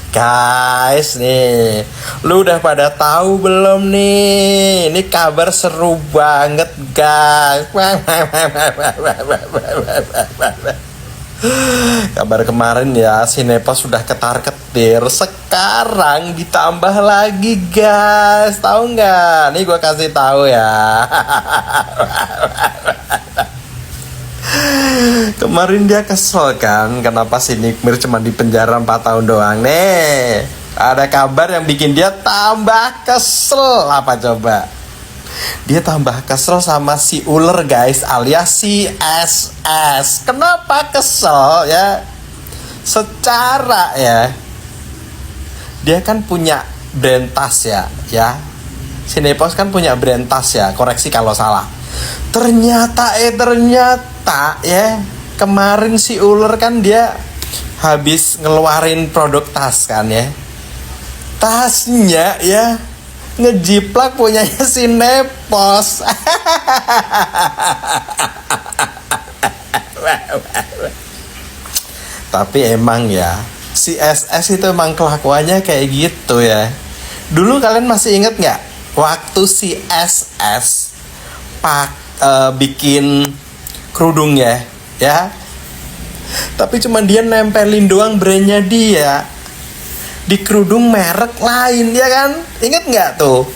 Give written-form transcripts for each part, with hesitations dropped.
Guys, nih, lu udah pada tahu belum nih? Ini kabar seru banget, guys. Kabar kemarin ya, Sinepos sudah ketar-ketir. Sekarang ditambah lagi, guys. Tahu nggak? Nih gue kasih tahu ya. Kemarin dia kesel kan, kenapa si Nikmir cuma di penjara 4 tahun doang. Nih, ada kabar yang bikin dia tambah kesel. Apa coba? Dia tambah kesel sama si ular, guys, alias si SS. Kenapa kesel ya? Secara ya, dia kan punya brand tas ya. Sinepos kan punya brand tas ya, koreksi kalau salah. Ternyata ya, kemarin si ular kan dia habis ngeluarin produk tas kan ya. Tasnya ya ngejiplak punyanya Sinepos. Tapi emang ya, si SS itu emang kelakuannya kayak gitu ya. Dulu kalian masih inget nggak waktu si SS bikin kerudung ya, tapi cuma dia nempelin doang brandnya dia di kerudung merek lain, ya kan? Ingat nggak tuh?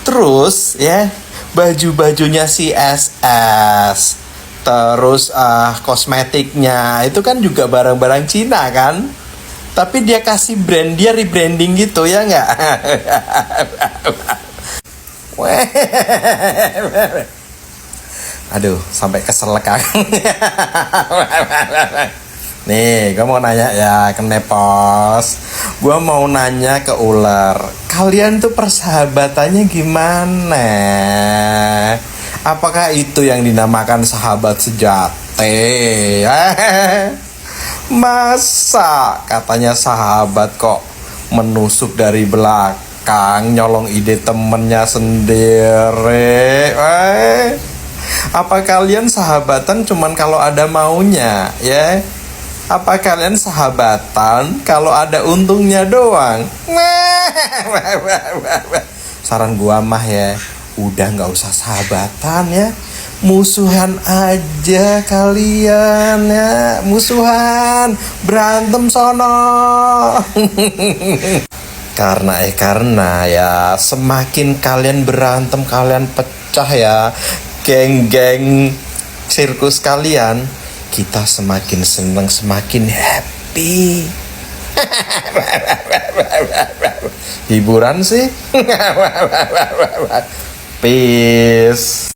Terus ya, baju-bajunya si SS, terus kosmetiknya itu kan juga barang-barang Cina kan? Tapi dia kasih brand, dia rebranding gitu, ya nggak? Aduh, sampai kesel kan. Nih, gue mau nanya ya ke Nepos. Gue mau nanya ke ular. Kalian tuh persahabatannya gimana? Apakah itu yang dinamakan sahabat sejati? Masa katanya sahabat kok menusuk dari belakang, nyolong ide temennya sendiri? Apa kalian sahabatan cuman kalau ada maunya, ya? Apa kalian sahabatan kalau ada untungnya doang? Saran gua mah ya, udah nggak usah sahabatan ya, musuhan aja kalian ya, musuhan, berantem sono. Karena ya, semakin kalian berantem, kalian pecah ya, geng-geng sirkus kalian, kita semakin seneng, semakin happy. Hiburan sih. Peace.